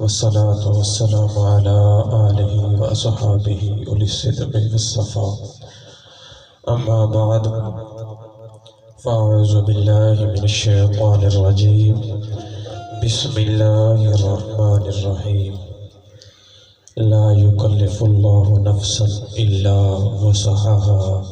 والصلاة والسلام على آله وأصحابه أولي الصدق والصفاء أما بعد فأعوذ بالله من الشيطان الرجيم بسم الله الرحمن الرحيم لا يكلف الله نفسا إلا وسعها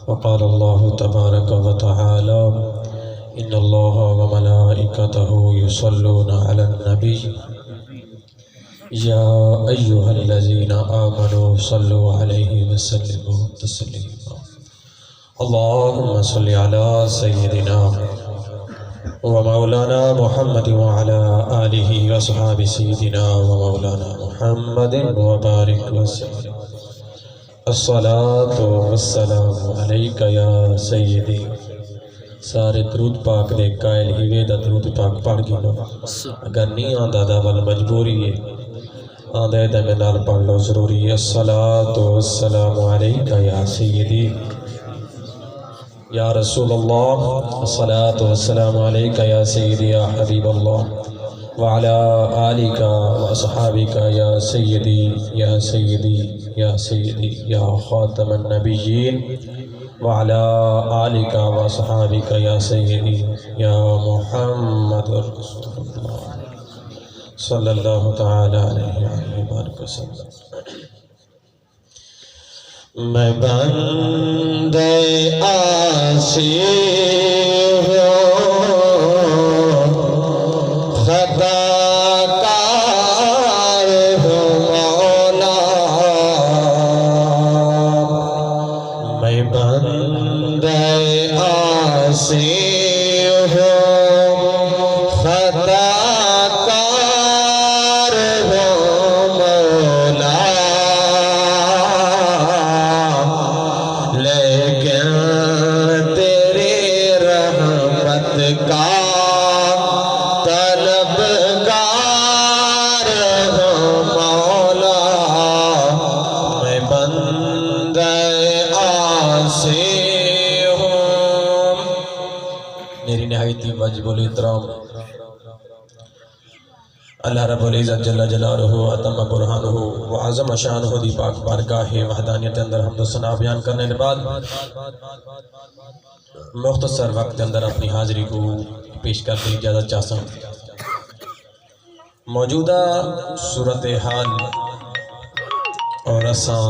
وقال الله تبارك وتعالى إن الله وملائكته يصلون على النبي يا أيها الذين آمنوا صلوا عليه وسلموا تسليما اللهم صل على سيدنا ومولانا محمد وعلى آله وصحابه سيدنا ومولانا محمد وبارك وسلم الصلاة والسلام عليك يا سيدي سارے درود پاک دے قائل ہیوے دا درود پاک پڑھ گئے اگر نہیں آندہ دا ول مجبوری ہے آندہ دا میں نال پڑھ لو ضروری ہے الصلاة والسلام علیکہ یا سیدی یا رسول اللہ الصلاة والسلام علیکہ یا سیدی یا حبیب اللہ وعلى آلك وأصحابك يا سيدي يا سيدي يا سيدي يا خاتم النبيين وعلى آلك وأصحابك يا سيدي يا محمد رسول الله صلى الله تعالى عليه وسلم میں بندے آسی میری نہایتی واجب الاحترام اللہ رب العزت جل جلالہ اتم برہانہ وعظم شانہ دی پاک بارگاہ وحدانیت اندر حمد و ثنا بیان کرنے کے بعد مختصر وقت اندر اپنی حاضری کو پیش کرنے کی اجازت چاہتا ہوں موجودہ صورتحال اور اساں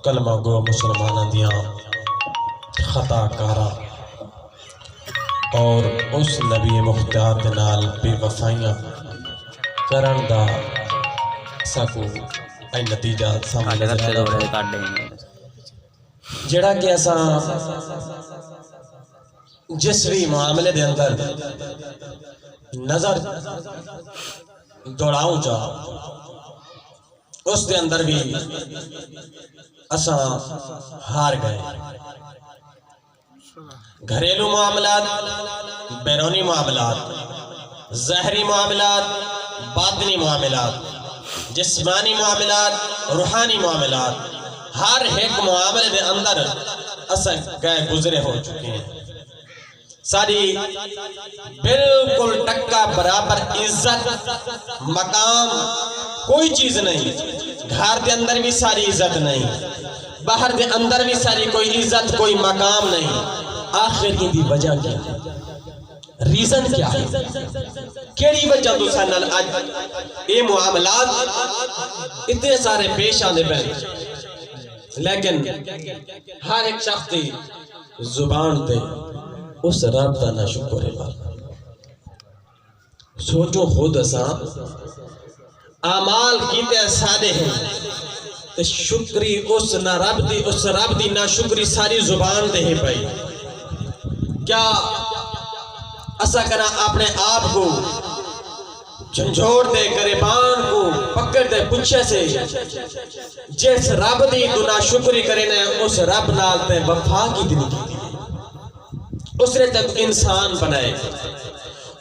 کلمہ گو مسلمانہ دیاں خطا کارا اور اس نبی مختار کے نال بے وفائیاں کرن دا ساکو اے نتیجہ سامنے جڑا کہ ایسا جس بھی معاملے دے اندر نظر دوڑاؤں جا اس دے اندر بھی اساں ہار گئے گھریلو معاملات بیرونی معاملات ظاہری معاملات باطنی معاملات جسمانی معاملات روحانی معاملات ہر ایک معاملے دے اندر اساں گئے گزرے ہو چکے ہیں ساری بالکل ٹکا برابر عزت مقام کوئی چیز نہیں گھر دے اندر بھی ساری عزت نہیں باہر دے اندر بھی ساری کوئی عزت کوئی مقام نہیں آخر کی دی وجہ کیا ریزن کیا ہے کیڑی وجہ تو سنال آج اے معاملات اتنے سارے پیش آنے پہ لیکن ہر ایک شخص دی زبان تے اس رب دا نہ شکر ہے سوچو خود اساں اعمال کیتے سادے ہیں تو شکری اس رب دی نہ شکری ساری زبان دے ہی پئی کیا اسا کنا اپنے آپ کو جھنجھوڑ دے گریبان کو پکڑ دے پچھے سے جس رب دی تو نہ شکری کرے نے اس رب نال تے وفا کی دنی کی اس نے تک انسان بنائے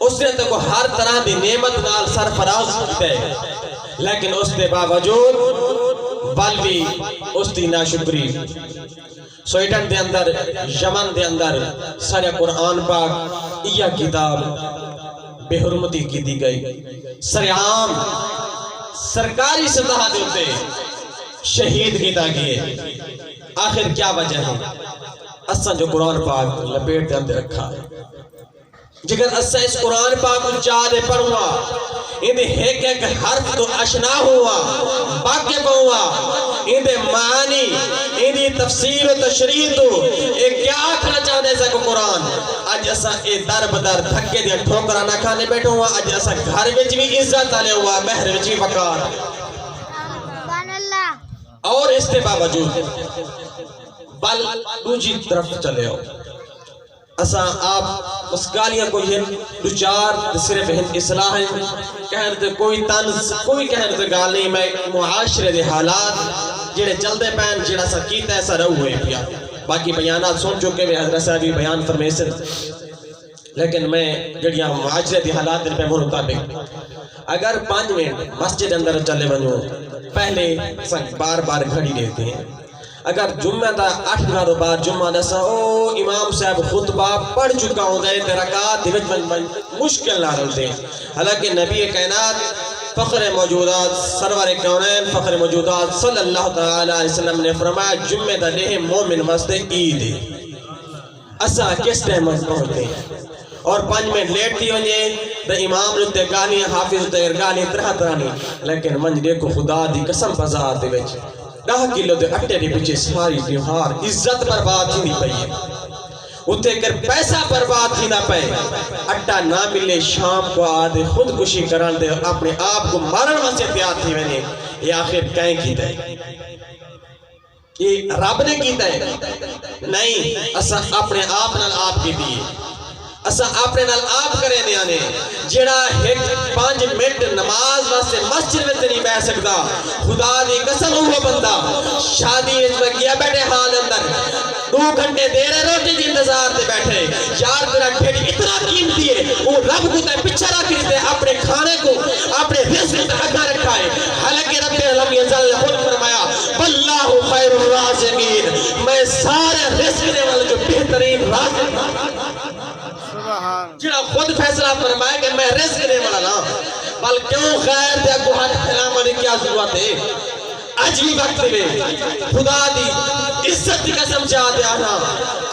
اس نے تک ہر طرح دی نعمت نال سرفراز کیتے لیکن اس دے باوجود بلوی اس دی ناشکری سویڈن دے اندر یمن دے اندر سارے قرآن پاک یہ کتاب بے حرمتی کی دی گئی، سرعام سرکاری سطح دے ہوتے شہید کیتا گئے۔ آخر کیا وجہ ہے؟ اساں جو قرآن پاک لپیٹ دے اندر رکھا ہے، جگر اساں اس قرآن پاک کو چاہے پڑھوا، اندے ایک ایک حرف تو اشنا ہوا، واقف ہوا، اندے معنی، اندی تفسیر و تشریح تو ایک کیا آکھنا چاہتے ہیں کو قرآن۔ آج اساں اے در بدر دھکے دیا ٹھوکرہ نہ کھانے بیٹھو ہوا، آج اساں گھر وچ بھی عزت آلے ہوا، مہر وچ بھی وقار، اور اس کے باوجود بل دوجی طرف چلے ہو اساں آپ اس گالیاں کوئی ہیں دو چار صرف ہیں اصلاح ہیں، کہنے تو کوئی طنز کوئی کہنے تو گال نہیں، میں معاشرے دے حالات جڑے چلتے پین جڑا سا کیتا ہے ایسا رہو ہوئے پیا، باقی بیانات سن چکے ہوئے حضرت صاحبی بیان فرمائے سے، لیکن میں جڑیاں معاشرے دے حالات دے پہ مطابق اگر 5 منٹ مسجد اندر چلے بنو پہلے بار بار گھڑی دیتے ہیں، اگر جمعہ دا 8 گھروں بعد جمعہ دسا او امام صاحب خطبہ پڑھ چکا ہوں دے رکعات دیوچ بن مشکل نہ رہتے، حالانکہ نبی کائنات فخر موجودات سرور کونین فخر موجودات صلی اللہ تعالی علیہ وسلم نے فرمایا جمعہ دا لے مومن واسطے عید ہے، اسا کس ٹائم پہنچتے ہیں اور 5 منٹ لیٹ تھی ہوئے دا امام نتے گانی حافظ تے گانی طرح نہیں، لیکن منج دیکھو خدا دی قسم بازار دے وچ 10 کلو دے اٹے دے پیچھے ساری تیوہار عزت برباد ہی نہیں پئی ہے، اتھے کر پیسہ برباد ہی نہ پئے، اٹا نہ ملے شام کو آدھے خودکشی کران دے اپنے آپ کو مارن واسطے تیار تھی میں نے، یہ آخر کہیں کیتا ہے، یہ رب نے کیتا ہے نہیں، اسا اپنے آپ نال آپ کی دیئے، اسا اپنے نال آپ کرے نیانے، جڑا 5 منٹ نماز واسطے مسجد میں نہیں بیٹھ سکتا، خدا دی قسم ہوا بندہ شادی اس میں کیا بیٹھے حال اندر 2 گھنٹے دیر روٹی دی انتظار دے بیٹھے، یار تیرا ٹھیڑ اتنا قیمتی ہے، وہ رب کو تے پچھا رکھ دیتے اپنے کھانے کو اپنے رزق تے اگا رکھا ہے، حالانکہ رب علم یزل خود فرمایا واللہ خیر الرازقین، میں سارے رزق دے والے جو بہترین رازق جڑا خود فیصلہ فرمائے کہ میں رزق دے والا نا، بل کیوں خیر دے کو ہاتھ پھیلانے کی کیا ضرورت ہے؟ اج بھی وقت میں خدا دی عزت کی قسم چاہ دے آنا،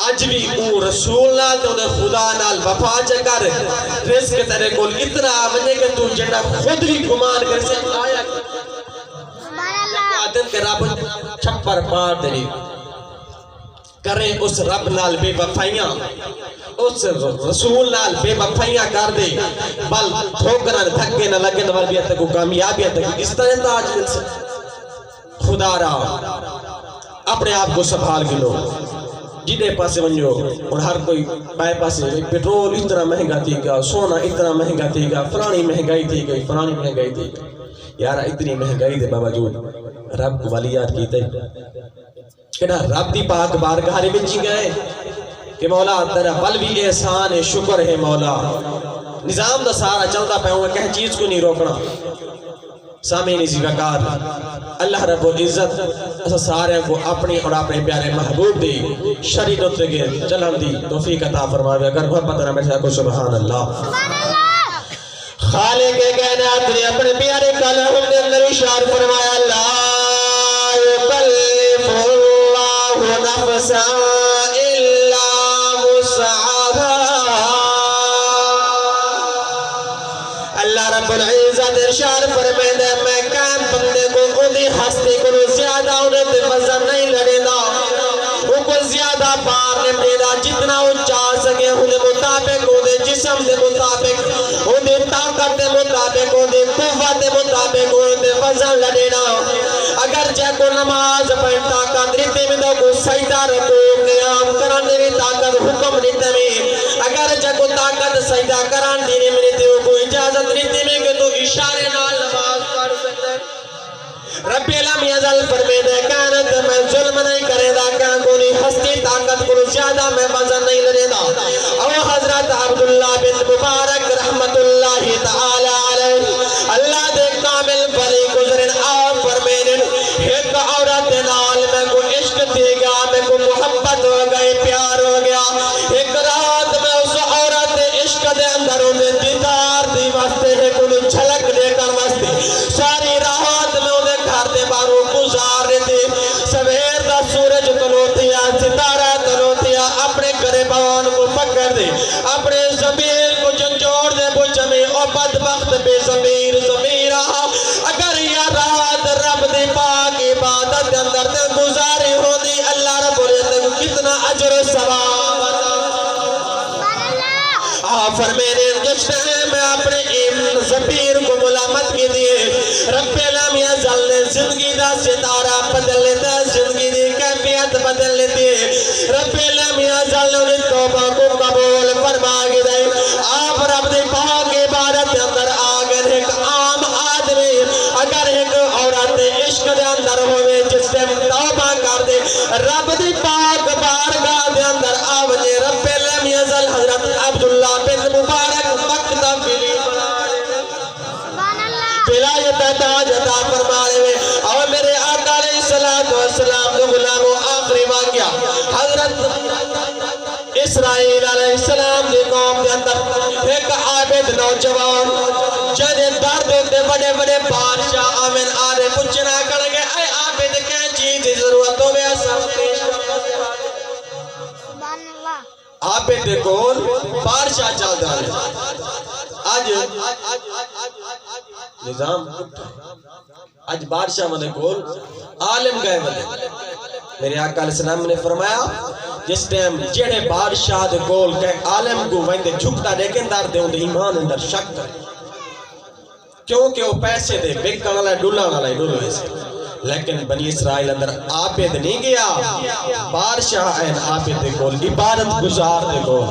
اج بھی او رسول نال تے انہیں خدا نال وفا چکر رزق تیرے کو اتنا آمنے کہ تو جڑا خود بھی گمان کر سے آیا آدم کے رب چھپر پار دے کریں اس رب نال بے وفائیاں، اس رسول نال بے وفائیاں کر دے، بل ٹھوکران دھکے نہ لگے نوال بھی تک کامیابی تک اس طرح تاج مل سے خدا را اپنے آپ کو سنبھال کے لو، جیدے پاسے ونجو اور ہر کوئی پائے پاسے پیٹرول اتنا مہنگا تھی گا، سونا اتنا مہنگا تھی گا، فلانی مہنگائی تھی گئی، فلانی مہنگائی تھی گئی، یارا اتنی مہنگائی دے باوجود رب کو ولیات کیتے کہنا رب دی پاک بارگاہ وچ گئے کہ مولا تیرا بل بھی احسان ہے، شکر ہے مولا، نظام دا سارا چلتا پہ ہوں کہ چیز کو نہیں روکنا، سامعین اسی وقار اللہ رب العزت اسا سارے کو اپنی اور اپنے پیارے محبوب دی شریعت کے چلن دی توفیق عطا فرمائے، اگر محبت نہ بیٹھا کو سبحان اللہ۔ خالق کائنات نے اپنے پیارے کلام کے اندر اشارہ فرمایا لا یکلف اللہ نفسا الا وسعها، اللہ رب العزت ارشاد فرمائے دے میں کام بندے کو انہی ہستی کو زیادہ انہیں تے وزن نہیں لڑے دا، وہ کو زیادہ بار نہیں دے دا، جتنا وہ چاہ سکے انہیں مطابق انہیں جسم دے مطابق انہیں طاقت دے مطابق انہیں قوت دے مطابق انہیں وزن لڑے دا، اگر جے کو نماز پڑھ طاقت ریتے میں دو کو سجدہ رکھو قیام کرن دے طاقت حکم ریتے میں، اگر جے کو طاقت سجدہ کرن دینے میں ریتے کو اجازت ریتے میں کہ تو اشارے نال نماز پڑھ سکتے، رب علم یزل فرمے دے کانت میں ظلم نہیں کرے دا، کہاں کونی ہستی طاقت کو زیادہ میں وزن نہیں لڑے دا، او حضرت عبداللہ بن مبارک رحمت اللہ تعالی علیہ اللہ دے کامل بلی گزرن آپ فرمے دے ایک عورت نال میں کو عشق دے گا، میں کو محبت ہو گئی، پیار ہو گیا، ایک رات میں اس عورت عشق دے اندر انہیں دیدار ولایت تاج عطا فرمائے ہوئے اور میرے آقا علیہ السلام دو غلاموں آخری واقعہ حضرت اسرائیل علیہ السلام دی قوم دے اندر ایک عابد نوجوان جنے درد ہوتے بڑے بڑے بادشاہ آمین آرے پچھنا کر گئے اے عابد کہیں چیز دی ضرورتوں میں سب پیش عابد کول بادشاہ چل دا رہے آج نظام آج بادشاہ منے کول عالم گئے منے میرے آقا علیہ السلام نے فرمایا جس ٹائم جڑے بادشاہ دے کول کہ عالم کو ویندے جھکتا لیکن دار دے اندر ایمان اندر شک کر کیونکہ وہ پیسے دے بکن والا ڈولا والا ڈولو ایسے لیکن بنی اسرائیل اندر عابد نہیں گیا بادشاہ این عابد دے کول عبادت گزار دے کول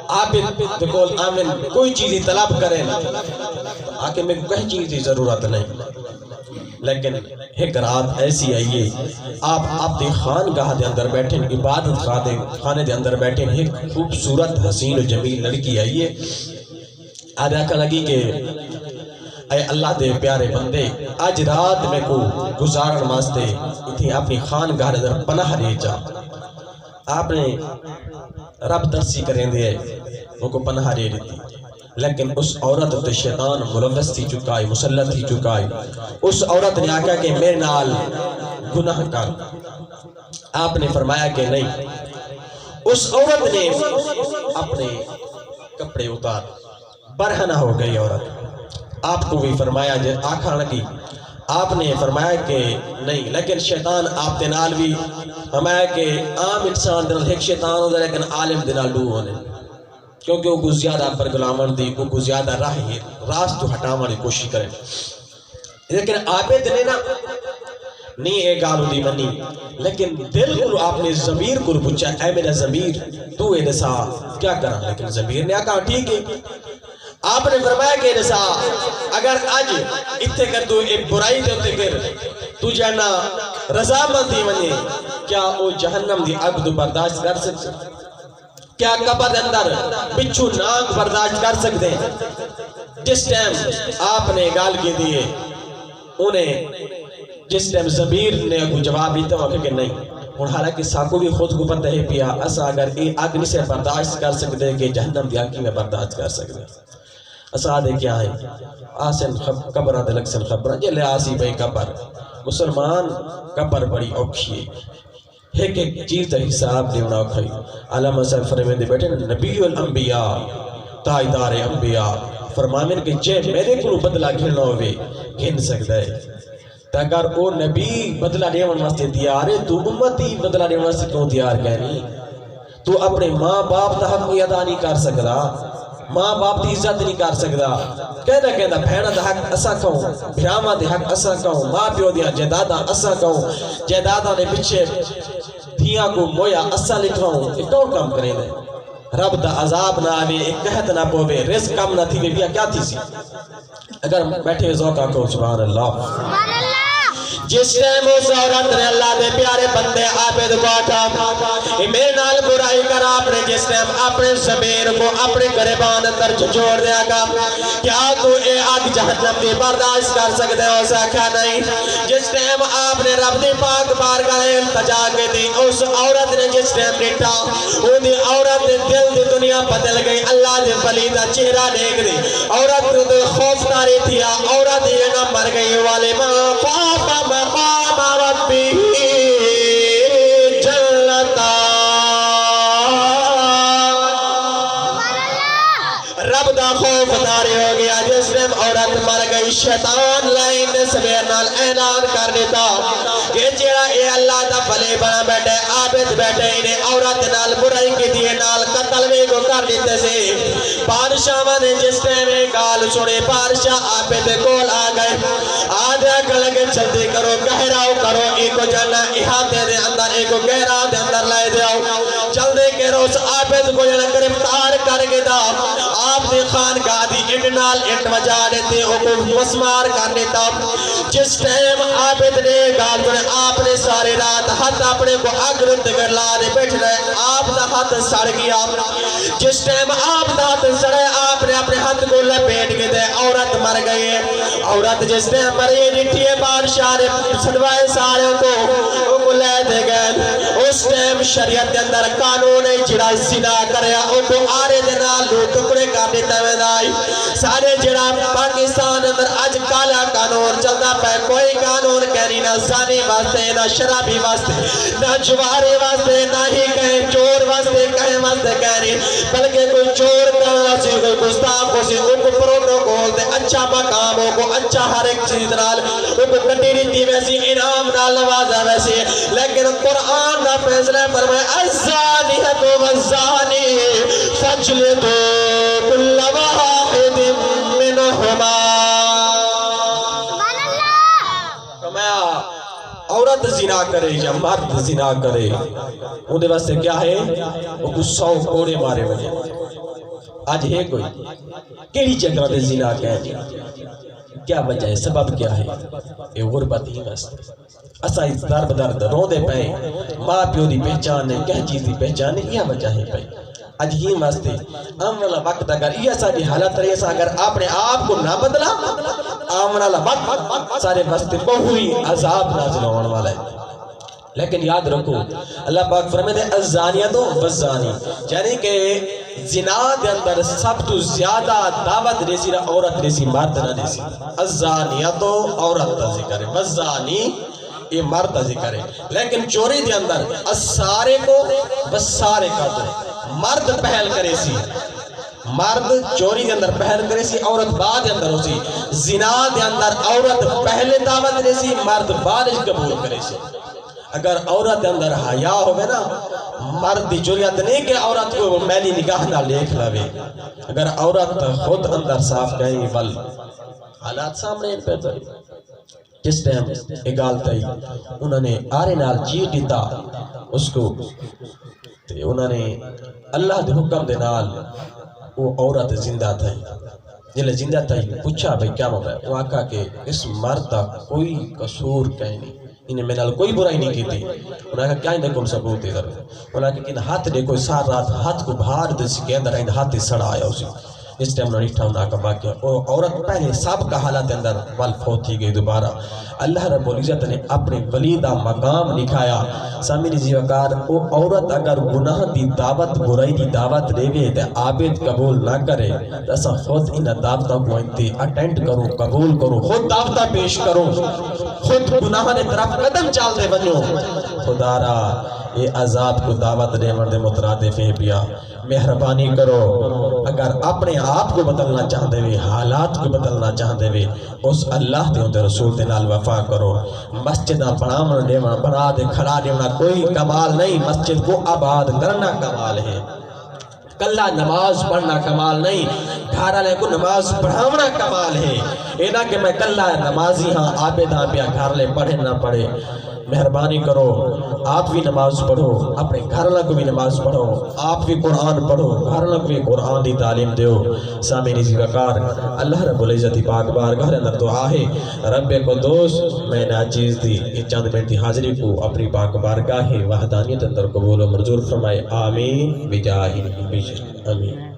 عابد دے کول آمین کوئی چیزی طلب کریں آکے میں کوئی چیزی ضرورت نہیں لیکن ایک رات ایسی آئیے آپ دی خانگاہ دے اندر بیٹھیں عبادت خانے دے اندر بیٹھیں ایک خوبصورت حسین و جمیل لڑکی آئیے آدھا کا لگی کہ اے اللہ دے پیارے بندے آج رات میں کو گزارن واسطے اتنی اپنی خانگاہ دے اندر پناہ لے جا آپ نے رب درسی کریں دے وہ کو پناہ لے لیتی لیکن اس عورت تے شیطان ملوث تھی چکائی مسلط تھی چکائی اس عورت نے آکھا کہ میرے نال گناہ کر آپ نے فرمایا کہ نہیں اس عورت نے اپنے کپڑے اتار برہنہ ہو گئی عورت آپ کو بھی فرمایا آکھا لگی آپ نے فرمایا کہ نہیں لیکن شیطان آپ دے نال بھی فرمایا کہ عام انسان دے نال ایک شیطان ہوتا ہے لیکن عالم دے نال دو ہونے کیونکہ وہ کچھ زیادہ پر غلامان دی وہ کچھ زیادہ راست ہٹاوانے کوشش کریں لیکن عابد نے نا نہیں ایک گالو دی منی لیکن دل کو آپ نے ضمیر کو پوچھا اے میرا ضمیر تو اے نسا کیا کرا لیکن ضمیر نے کہا ٹھیک ہے آپ نے فرمایا کہ نسا اگر آج اتنے کر تو ایک برائی دے ہوتے کر تو جانا رضا مندی منی کیا وہ جہنم دی اگ تو برداشت کر سکتے کیا قبر اندر بچھو ناک برداشت کر سکتے ہیں جس ٹائم آپ نے گال کی دیئے انہیں جس ٹائم ضمیر نے جواب دیتا ہوا کہ نہیں اور حالانکہ ساکو بھی خود کو پتہ ہے پیا اسا اگر آگ نہیں سے برداشت کر سکتے کہ جہنم دی آگی میں برداشت کر سکتے اسا دے کیا ہے آسن قبرہ دلک سن خبرہ یہ لے آسی بھئی قبر مسلمان قبر بڑی اوکھی ہے ایک چیز دا حساب دیونا اوکھی علامہ صاحب فرمین دے بیٹھے نبی الانبیاء تائیدار انبیاء فرمامن کہ جے میرے کو بدلہ گھرنا ہوئے گھن سکتا ہے تاکر او نبی بدلہ دیوان واسطے دیار ہے تو امتی بدلہ دیوان واسطے کیوں دیار کہنی تو اپنے ماں باپ دا حق کوئی ادا نہیں کر سکتا ماں باپ دی عزت نہیں کر سکتا کہنا بھینا دا حق اسا کہوں بھراما دے حق اسا کہوں ماں پیو دیا جیدادا اسا کہوں جیدادا نے پچھے دھیاں کو مویا اسا لکھاؤں یہ کون کام کریں دے رب دا عذاب نہ آوے ایک قحط نہ پوے رزق کم نہ تھی بے بیا کیا تھی سی اگر بیٹھے ذوقہ کو سبحان اللہ جس ٹائم اس عورت نے اللہ دے پیارے بندے عابد کو آٹھا میرے نال برائی کر آپ نے جس ٹائم اپنے ضمیر کو اپنے گریبان اندر جھوڑ دیا گا کیا تو اے آگ جہنم دی برداشت کر سکتے ہو سکھا نہیں جس ٹائم آپ نے رب دی پاک بار کا التجا کے دی اس عورت نے جس ٹائم ڈٹا وہ دی عورت دل دی دنیا بدل گئی اللہ دے ولی دا چہرہ دیکھ دی عورت دے خوف ناری تھی عورت یہ نہ مر گئی والے ماں مقام ربی جلتا رب دا خوف داری ہو گیا جس نے عورت مر گئی شیطان لائن سبیر نال اعلان کر دیتا کہ جیڑا اے اللہ دا بلے بنا بیٹھے عابد بیٹھے انہیں عورت نال برائی کی دیئے نال قتل میں کو کر دیتے سے بادشاہ نے جس نے گال سنے بادشاہ عابد کول آ گئے آدھا کلگے چلتے کرو گہراؤ کرو ایک جانا احاطے دے اندر ایک گہرا دے اندر لائے دیاؤ چلتے کرو اس عابد کو جانا گرفتار کر کے دا آپ نے خانگاہ دی اٹ نال اٹ وجا دیتے کو مسمار کر دیتا جس ٹائم عابد نے گال سنے آپ نے سارے رات ہاتھ اپنے کو اگرد کر لانے بیٹھ رہے آپ دا ہاتھ سڑ گیا جس ٹائم آپ دا ہاتھ سڑے آپ نے اپنے ہاتھ کو لپیٹ کے دے عورت مر گئے. عورت جس نے مری ڈٹھی ہے بادشاہ نے سدوائے سارے کو لے دے گئے. اس ٹائم شریعت کے اندر قانون ہے جڑا زنا کریا او کو آرے دے نال لو ٹکڑے کر دیتا ویندائی. سارے جڑا پاکستان اندر اج کالا قانون چلدا پے کوئی قانون کہنی نہ زانی واسطے نہ شرابی واسطے نہ جوارے واسطے نہ ہی کہیں چور واسطے کہیں واسطے کہنی بلکہ کوئی چور کرنا سی کوئی گستاخ ہو سی ان کو پروٹوکول دے اچھا مقام ہو کو اچھا ہر ایک چیز نال ان کو کٹی دیتی ویسی انعام نال نوازا ویسی. لیکن قرآن دا فیصلہ فرمائے الزانیۃ والزانی فاجلدوا کل واحد منہما. عورت زنا کرے یا مرد زنا کرے اندھے واسطے کیا ہے وہ کچھ 100 کوڑے مارے وجہ. آج ہے کوئی کیڑی جگہ دے زنا کہے کیا وجہ ہے سبب کیا ہے یہ غربت ہی واسطے. اسا اس درد درد رو دے پائے ماں پیو دی پہچان ہے کیا چیز دی پہچان ہے یہ وجہ ہے پائے. اج ہی واسطے آمن وقت اگر یہ ساری حالت رہی ہے اگر آپ نے آپ کو نہ بدلا آمن وقت سارے واسطے بہوئی عذاب نازل ہونے والا ہے. لیکن یاد رکھو اللہ پاک فرمائے دے الزانیۃ والزانی یعنی کہ زنا دے اندر سب تو زیادہ دعوت ریسی عورت ریسی مرد نہ ریسی. الزانیۃ عورت کا ذکر ہے والزانی یہ مرد کا ذکر ہے. لیکن چوری دے اندر السارے کو بسارے کا دو مرد پہل کرے سی مرد چوری دے اندر پہل کرے سی عورت بعد دے اندر ہو سی. زنا دے اندر عورت پہلے دعوت دے سی مرد بعد قبول کرے سی. اگر عورت اندر حیا ہوئے نا مرد دی جریت نہیں کہ عورت کو میلی نگاہ نہ لیکھ لوے. اگر عورت خود اندر صاف کہیں بل حالات سامنے ان پہ تو جس ٹائم اگالتا ہی انہوں نے آرے نال جی دیتا اس کو انہوں نے اللہ دے حکم دے نال وہ عورت زندہ تھا. جلے زندہ تھا پوچھا بھئی کیا مطلب ہے وہ آقا کہ اس مرد کوئی قصور کہیں نہیں انہیں میں نال کوئی برائی نہیں کی تھی. انہوں نے کہا کیا انہیں کم ثبوت ہے. انہوں نے کہا کہ ہاتھ دے کوئی سار رات ہاتھ کو بھار دے سکے اندر آئین ہاتھ سڑا آیا اسی. اس ٹائم انہوں نے اٹھا انہوں نے کہا باقی عورت پہلے سب کا حالات اندر والفوت تھی گئی دوبارہ. اللہ رب العزت نے اپنے ولیدہ مقام لکھایا. سامین زیوکار وہ عورت اگر گناہ دی دعوت برائی دی دعوت دے گئے تے عابد قبول نہ کرے تو ایسا خود ان دعوتوں کو انتے اٹینڈ کرو قبول کرو خود دعوتہ پیش کرو خود گناہ نے طرف قدم چال دے بنو. خدا را یہ عذاب کو دعوت دے مرد مترادف ہیں پیا مہربانی کرو. اگر اپنے آپ کو بدلنا چاہتے ہوئے حالات کو بدلنا چاہتے ہوئے اس اللہ دے اندر رسول دے نال وفا کرو. مسجدہ بنا دے کھڑا دیونا کوئی کمال نہیں. مسجد کو آباد کرنا کمال ہے. کلہ نماز پڑھنا کمال نہیں. گھر والے کو نماز پڑھاونا کمال ہے. یہ نہ کہ میں کلہ نمازی ہاں عابد ہاں پیا گھر لے پڑھے نہ پڑھے. مہربانی کرو آپ بھی نماز پڑھو اپنے گھر والوں کو بھی نماز پڑھو آپ بھی قرآن پڑھو گھر والوں کو بھی قرآن دی تعلیم دیو. سامعین وقار اللہ رب العزت پاک بارگاہ اندر دعا ہے رب قدوس میں ناچیز دی یہ چند منٹ دی حاضری کو اپنی پاک بارگاہ وحدانیت اندر قبول و منظور فرمائے. آمین بجاہ آمین.